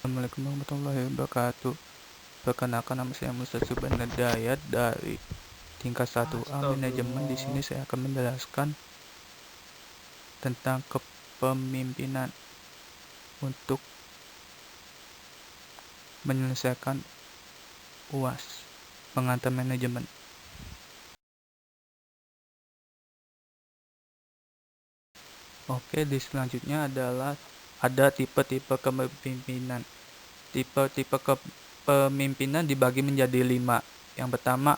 Assalamualaikum warahmatullahi wabarakatuh. Perkenalkan, nama saya Musa Subhan Hidayat dari tingkat 1A manajemen. Di sini Astagfirullah. saya akan menjelaskan tentang kepemimpinan untuk menyelesaikan UAS pengantar manajemen. Oke, di selanjutnya adalah ada tipe-tipe kepemimpinan. Tipe-tipe kepemimpinan dibagi menjadi 5. Yang pertama,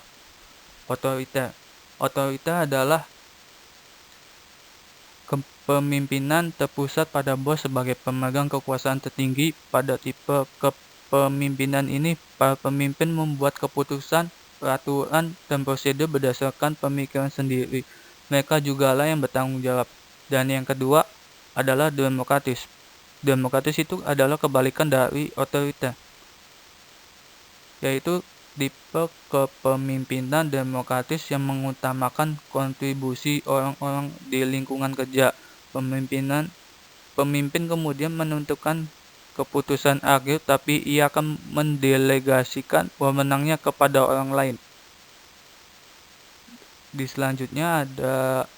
otoriter. Otoriter adalah kepemimpinan terpusat pada bos sebagai pemegang kekuasaan tertinggi. Pada tipe kepemimpinan ini, para pemimpin membuat keputusan, peraturan, dan prosedur berdasarkan pemikiran sendiri. Mereka jugalah yang bertanggung jawab. Dan yang kedua adalah demokratis. Demokratis itu adalah kebalikan dari otoriter, yaitu tipe kepemimpinan demokratis yang mengutamakan kontribusi orang-orang di lingkungan kerja. Pemimpin kemudian menentukan keputusan akhir, tapi ia akan mendelegasikan wewenangnya kepada orang lain. Di selanjutnya ada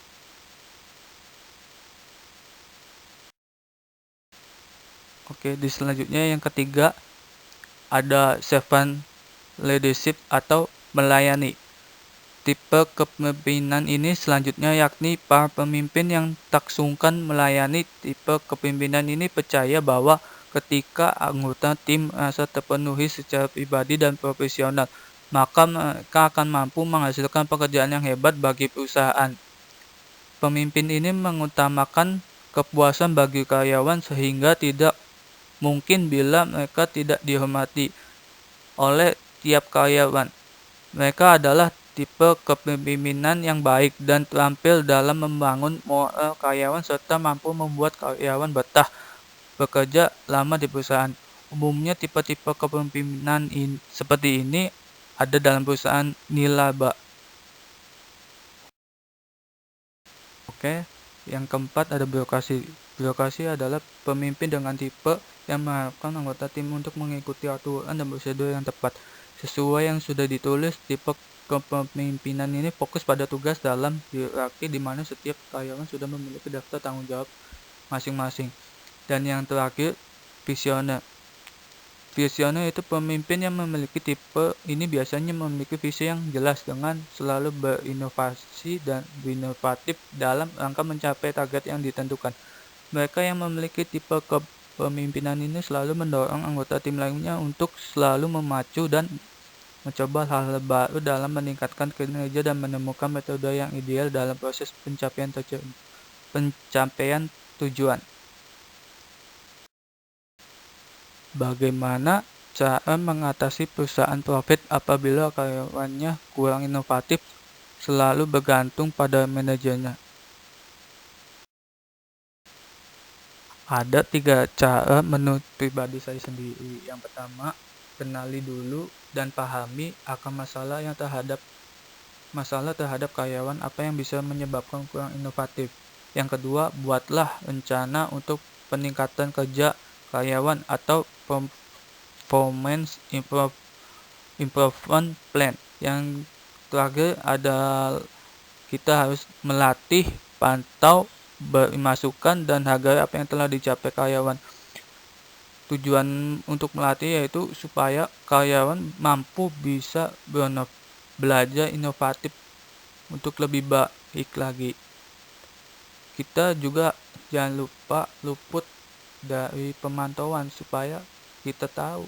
di selanjutnya yang ketiga ada servant leadership atau melayani. Tipe kepemimpinan ini selanjutnya yakni para pemimpin yang tak sungkan melayani. Tipe kepemimpinan ini percaya bahwa ketika anggota tim merasa terpenuhi secara pribadi dan profesional, maka mereka akan mampu menghasilkan pekerjaan yang hebat bagi perusahaan. Pemimpin ini mengutamakan kepuasan bagi karyawan sehingga tidak mungkin bila mereka tidak dihormati oleh tiap karyawan. Mereka adalah tipe kepemimpinan yang baik dan terampil dalam membangun moral karyawan serta mampu membuat karyawan betah bekerja lama di perusahaan. Umumnya tipe-tipe kepemimpinan seperti ini ada dalam perusahaan nilaba. Oke, yang keempat ada birokrasi. Birokrasi adalah pemimpin dengan tipe yang mengharapkan anggota tim untuk mengikuti aturan dan prosedur yang tepat sesuai yang sudah ditulis. Tipe kepemimpinan ini fokus pada tugas dalam hierarki di mana setiap karyawan sudah memiliki daftar tanggung jawab masing-masing. Dan yang terakhir, visioner. Visioner itu pemimpin yang memiliki tipe ini biasanya memiliki visi yang jelas dengan selalu berinovasi dan inovatif dalam rangka mencapai target yang ditentukan. Mereka yang memiliki tipe kepemimpinan ini selalu mendorong anggota tim lainnya untuk selalu memacu dan mencoba hal-hal baru dalam meningkatkan kinerja dan menemukan metode yang ideal dalam proses pencapaian tujuan. Bagaimana cara mengatasi perusahaan profit apabila karyawannya kurang inovatif, selalu bergantung pada manajernya? Ada 3 cara menurut pribadi saya sendiri. Yang pertama, kenali dulu dan pahami akan masalah terhadap karyawan, apa yang bisa menyebabkan kurang inovatif. Yang kedua, buatlah rencana untuk peningkatan kerja karyawan atau performance improvement plan. Yang terakhir ada kita harus melatih, pantau, beri masukan, dan hargai apa yang telah dicapai karyawan. Tujuan untuk melatih yaitu supaya karyawan mampu bisa belajar inovatif untuk lebih baik lagi. Kita juga jangan lupa luput dari pemantauan supaya kita tahu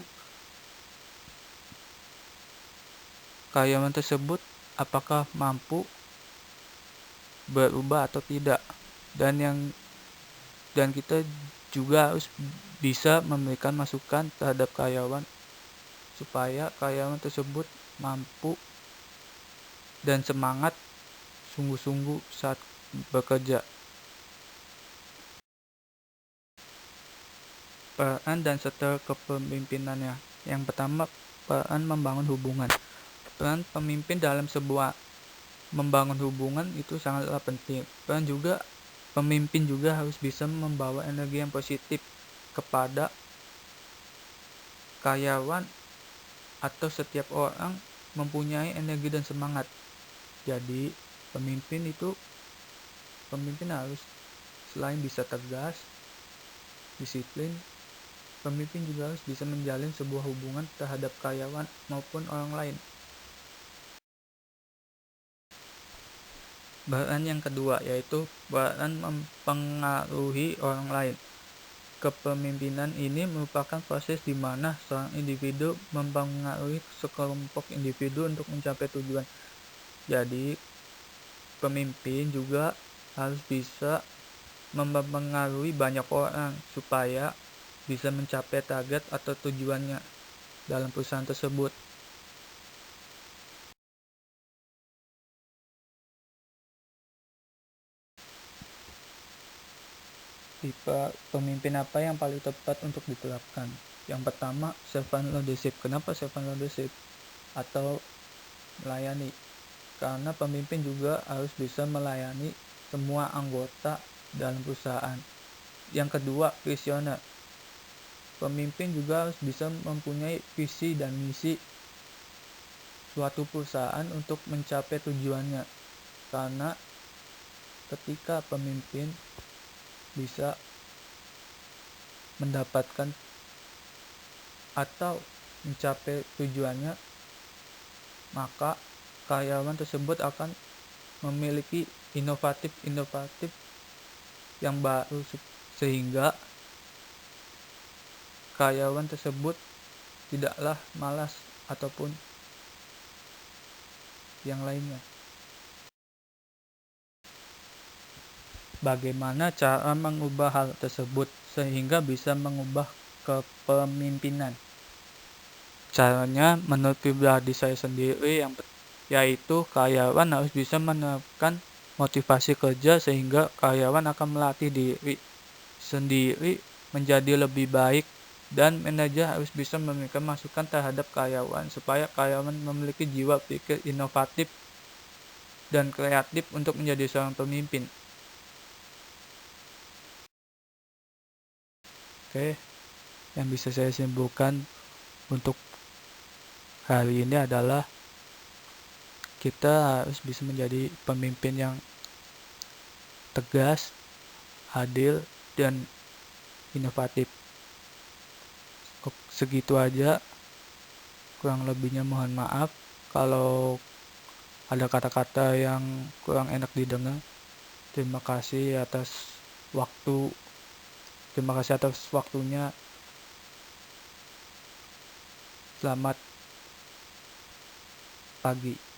karyawan tersebut apakah mampu berubah atau tidak, dan kita juga harus bisa memberikan masukan terhadap karyawan supaya karyawan tersebut mampu dan semangat sungguh-sungguh saat bekerja. Peran dan style kepemimpinannya. Yang pertama, peran membangun hubungan. Peran pemimpin dalam sebuah membangun hubungan itu sangatlah penting. Pemimpin juga harus bisa membawa energi yang positif kepada karyawan atau setiap orang mempunyai energi dan semangat. Jadi pemimpin harus selain bisa tegas, disiplin, pemimpin juga harus bisa menjalin sebuah hubungan terhadap karyawan maupun orang lain. Peran yang kedua yaitu peran mempengaruhi orang lain. Kepemimpinan ini merupakan proses di mana seorang individu mempengaruhi sekelompok individu untuk mencapai tujuan. Jadi, pemimpin juga harus bisa mempengaruhi banyak orang supaya bisa mencapai target atau tujuannya dalam perusahaan tersebut. Tipe pemimpin apa yang paling tepat untuk diterapkan? Yang pertama, servant leadership. Kenapa servant leadership? Atau melayani. Karena pemimpin juga harus bisa melayani semua anggota dalam perusahaan. Yang kedua, visioner. Pemimpin juga harus bisa mempunyai visi dan misi suatu perusahaan untuk mencapai tujuannya. Karena ketika pemimpin bisa mendapatkan atau mencapai tujuannya, maka karyawan tersebut akan memiliki inovatif yang baru sehingga karyawan tersebut tidaklah malas ataupun yang lainnya. Bagaimana cara mengubah hal tersebut sehingga bisa mengubah kepemimpinan? Caranya menurut pribadi saya sendiri yaitu karyawan harus bisa menerapkan motivasi kerja sehingga karyawan akan melatih diri sendiri menjadi lebih baik, dan manajer harus bisa memberikan masukan terhadap karyawan supaya karyawan memiliki jiwa pikir inovatif dan kreatif untuk menjadi seorang pemimpin. Oke, yang bisa saya simpulkan untuk hari ini adalah kita harus bisa menjadi pemimpin yang tegas, adil, dan inovatif. Segitu aja, kurang lebihnya mohon maaf kalau ada kata-kata yang kurang enak didengar. Terima kasih atas waktunya. Selamat pagi.